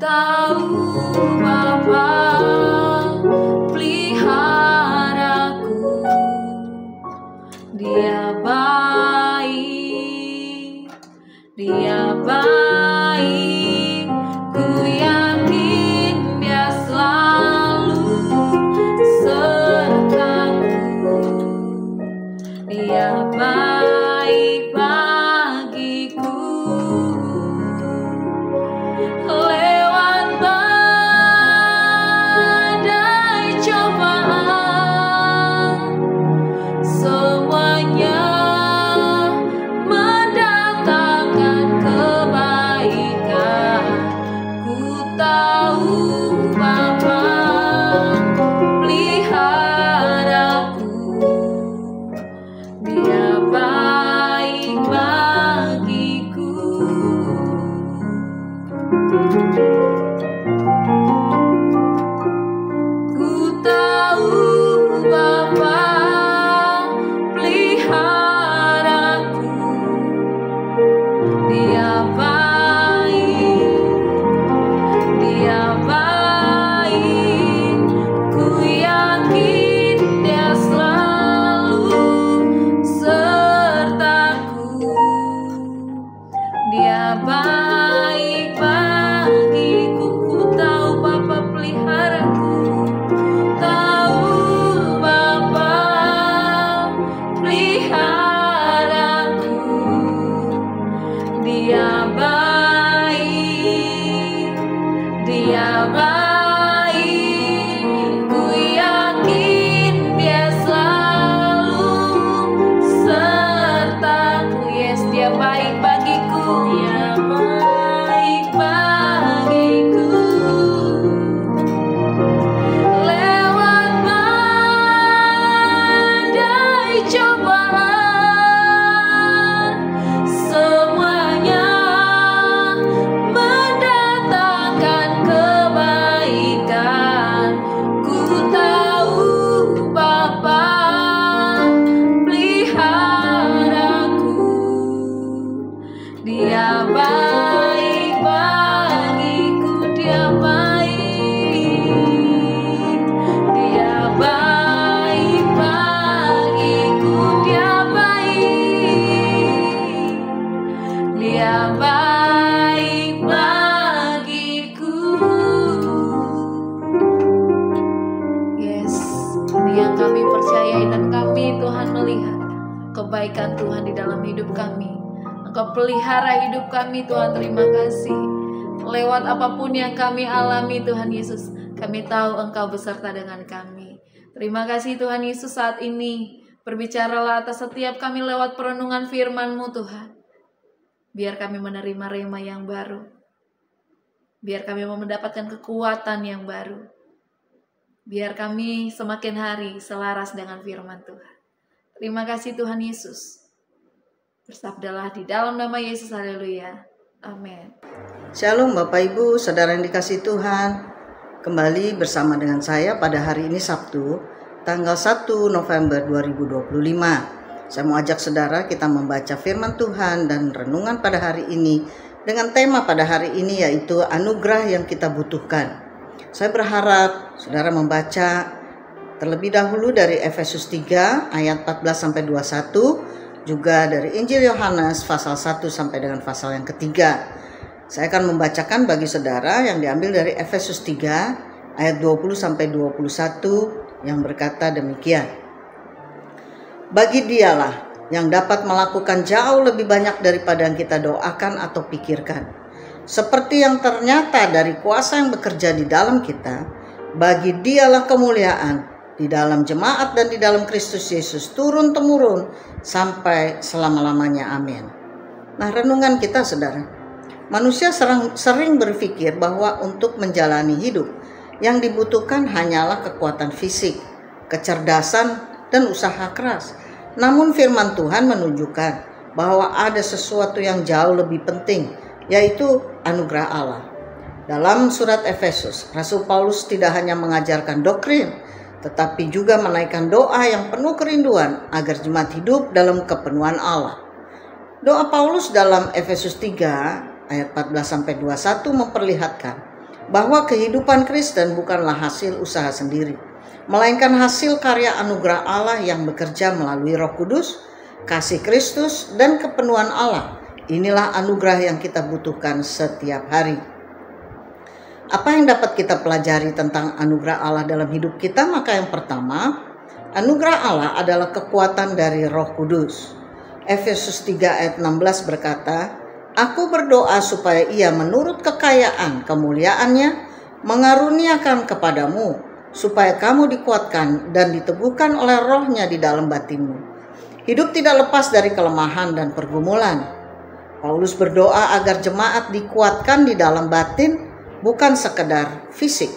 tahu Bapa peliharaku, Dia baik, Dia baik. Ku yakin Dia selalu sertaku, Dia baik bagiku. Lewat badai cobaan, semuanya mendatangkan kebaikan. Ku tahu Bapa peliharaku, Dia baik bagiku. Ku tahu Bapa peliharaku, Dia baik, Dia baik. Ku yakin Dia selalu sertaku, Dia baik bagiku. Ku tahu Bapa peliharaku, tahu Bapa peliharaku, Dia baik, Dia baik. Ku yakin Dia selalu sertaku. Yes, Dia baik bagiku, Dia baik bagiku. Lewat badai cobaan, semuanya mendatangkan kebaikan. Ku tahu Bapa peliharaku, Dia baik bagiku, Dia baik, Dia baik bagiku, Dia baik, Dia baik bagiku. Yes, ini yang kami percayai dan kami Tuhan melihat kebaikan Tuhan di dalam hidup kami. Engkau pelihara hidup kami Tuhan, terima kasih. Lewat apapun yang kami alami Tuhan Yesus, kami tahu Engkau beserta dengan kami. Terima kasih Tuhan Yesus, saat ini berbicaralah atas setiap kami lewat perenungan firman-Mu Tuhan. Biar kami menerima rema yang baru, biar kami mendapatkan kekuatan yang baru, biar kami semakin hari selaras dengan firman Tuhan. Terima kasih Tuhan Yesus. Bersabdalah di dalam nama Yesus, haleluya, amin. Shalom Bapak Ibu, saudara yang dikasihi Tuhan. Kembali bersama dengan saya pada hari ini Sabtu, tanggal 1 November 2025. Saya mau ajak saudara kita membaca firman Tuhan dan renungan pada hari ini dengan tema pada hari ini yaitu anugerah yang kita butuhkan. Saya berharap saudara membaca terlebih dahulu dari Efesus 3 ayat 14-21, juga dari Injil Yohanes pasal 1 sampai dengan pasal yang ketiga. Saya akan membacakan bagi saudara yang diambil dari Efesus 3 ayat 20-21 yang berkata demikian. Bagi Dialah yang dapat melakukan jauh lebih banyak daripada yang kita doakan atau pikirkan. Seperti yang ternyata dari kuasa yang bekerja di dalam kita, bagi Dialah kemuliaan di dalam jemaat dan di dalam Kristus Yesus turun-temurun sampai selama-lamanya. Amin. Nah, renungan kita saudara, manusia sering berpikir bahwa untuk menjalani hidup yang dibutuhkan hanyalah kekuatan fisik, kecerdasan, dan usaha keras. Namun firman Tuhan menunjukkan bahwa ada sesuatu yang jauh lebih penting, yaitu anugerah Allah. Dalam surat Efesus, Rasul Paulus tidak hanya mengajarkan doktrin, tetapi juga menaikkan doa yang penuh kerinduan agar jemaat hidup dalam kepenuhan Allah. Doa Paulus dalam Efesus 3 ayat 14-21 memperlihatkan bahwa kehidupan Kristen bukanlah hasil usaha sendiri, melainkan hasil karya anugerah Allah yang bekerja melalui Roh Kudus, kasih Kristus, dan kepenuhan Allah. Inilah anugerah yang kita butuhkan setiap hari. Apa yang dapat kita pelajari tentang anugerah Allah dalam hidup kita? Maka yang pertama, anugerah Allah adalah kekuatan dari Roh Kudus. Efesus 3 ayat 16 berkata, "Aku berdoa supaya Ia menurut kekayaan kemuliaannya mengaruniakan kepadamu, supaya kamu dikuatkan dan diteguhkan oleh Roh-Nya di dalam batinmu." Hidup tidak lepas dari kelemahan dan pergumulan. Paulus berdoa agar jemaat dikuatkan di dalam batin, bukan sekedar fisik.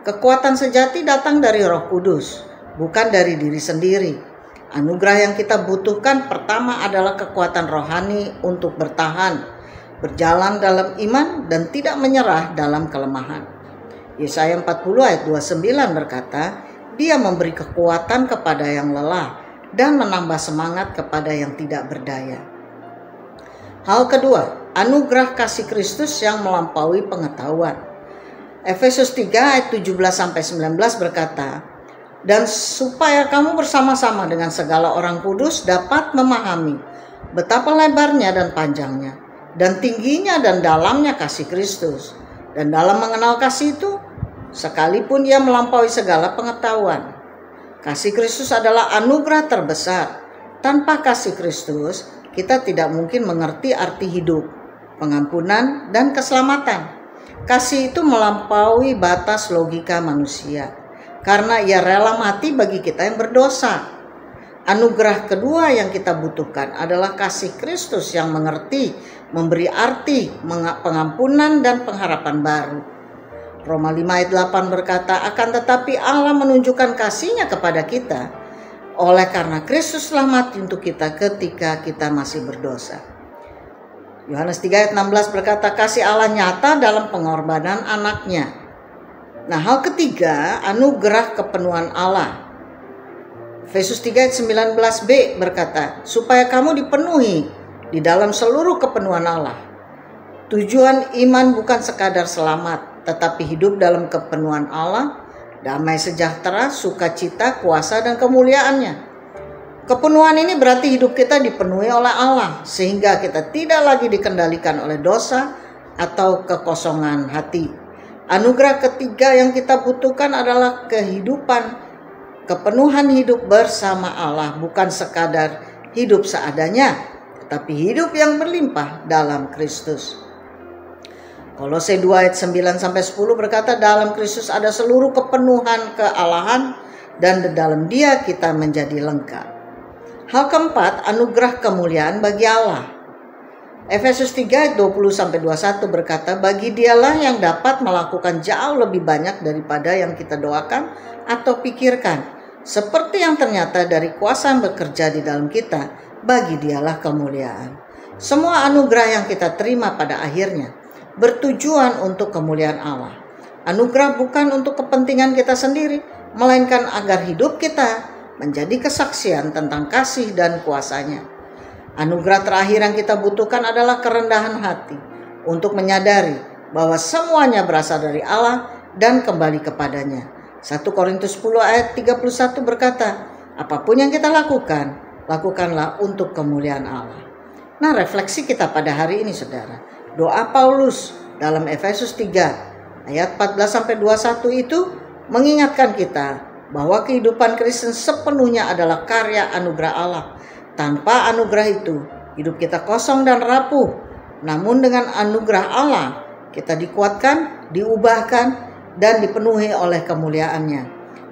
Kekuatan sejati datang dari Roh Kudus, bukan dari diri sendiri. Anugerah yang kita butuhkan pertama adalah kekuatan rohani untuk bertahan, berjalan dalam iman, dan tidak menyerah dalam kelemahan. Yesaya 40 ayat 29 berkata, "Dia memberi kekuatan kepada yang lelah dan menambah semangat kepada yang tidak berdaya." Hal kedua, anugerah kasih Kristus yang melampaui pengetahuan. Efesus 3 ayat 17-19 berkata, "Dan supaya kamu bersama-sama dengan segala orang kudus dapat memahami betapa lebarnya dan panjangnya, dan tingginya dan dalamnya kasih Kristus. Dan dalam mengenal kasih itu, sekalipun ia melampaui segala pengetahuan." Kasih Kristus adalah anugerah terbesar. Tanpa kasih Kristus, kita tidak mungkin mengerti arti hidup, pengampunan, dan keselamatan. Kasih itu melampaui batas logika manusia, karena ia rela mati bagi kita yang berdosa. Anugerah kedua yang kita butuhkan adalah kasih Kristus yang mengerti, memberi arti, pengampunan, dan pengharapan baru. Roma 5 ayat 8 berkata, "Akan tetapi Allah menunjukkan kasih-Nya kepada kita, oleh karena Kristus telah mati untuk kita ketika kita masih berdosa." Yohanes 3 ayat 16 berkata, "Kasih Allah nyata dalam pengorbanan anaknya." Nah, hal ketiga, anugerah kepenuhan Allah. Efesus 3 ayat 19b berkata, "Supaya kamu dipenuhi di dalam seluruh kepenuhan Allah." Tujuan iman bukan sekadar selamat, tetapi hidup dalam kepenuhan Allah, damai sejahtera, sukacita, kuasa, dan kemuliaannya. Kepenuhan ini berarti hidup kita dipenuhi oleh Allah, sehingga kita tidak lagi dikendalikan oleh dosa atau kekosongan hati. Anugerah ketiga yang kita butuhkan adalah kepenuhan hidup bersama Allah, bukan sekadar hidup seadanya, tetapi hidup yang berlimpah dalam Kristus. Kolose 2 ayat 9-10 berkata, "Dalam Kristus ada seluruh kepenuhan kealahan, dan di dalam Dia kita menjadi lengkap." Hal keempat, anugerah kemuliaan bagi Allah. Efesus 3 ayat 20-21 berkata, "Bagi Dialah yang dapat melakukan jauh lebih banyak daripada yang kita doakan atau pikirkan, seperti yang ternyata dari kuasa yang bekerja di dalam kita, bagi Dialah kemuliaan." Semua anugerah yang kita terima pada akhirnya bertujuan untuk kemuliaan Allah. Anugerah bukan untuk kepentingan kita sendiri, melainkan agar hidup kita menjadi kesaksian tentang kasih dan kuasa-Nya. Anugerah terakhir yang kita butuhkan adalah kerendahan hati untuk menyadari bahwa semuanya berasal dari Allah dan kembali kepadanya. 1 Korintus 10 ayat 31 berkata, "Apapun yang kita lakukan, lakukanlah untuk kemuliaan Allah." Nah, refleksi kita pada hari ini, saudara. Doa Paulus dalam Efesus 3 ayat 14-21 itu mengingatkan kita bahwa kehidupan Kristen sepenuhnya adalah karya anugerah Allah. Tanpa anugerah itu, hidup kita kosong dan rapuh. Namun dengan anugerah Allah, kita dikuatkan, diubahkan, dan dipenuhi oleh kemuliaan-Nya.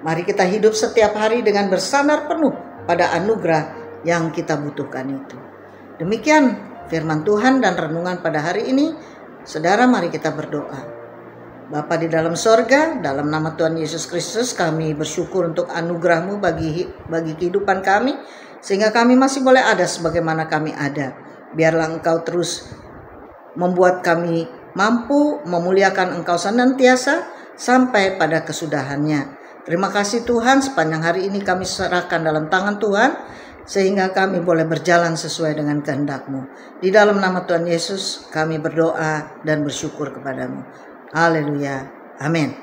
Mari kita hidup setiap hari dengan bersandar penuh pada anugerah yang kita butuhkan itu. Demikian firman Tuhan dan renungan pada hari ini. Saudara, mari kita berdoa. Bapa di dalam sorga, dalam nama Tuhan Yesus Kristus, kami bersyukur untuk anugerah-Mu bagi kehidupan kami, sehingga kami masih boleh ada sebagaimana kami ada. Biarlah Engkau terus membuat kami mampu memuliakan Engkau senantiasa sampai pada kesudahannya. Terima kasih Tuhan, sepanjang hari ini kami serahkan dalam tangan Tuhan, sehingga kami boleh berjalan sesuai dengan kehendak-Mu. Di dalam nama Tuhan Yesus kami berdoa dan bersyukur kepadamu. Haleluya. Amin.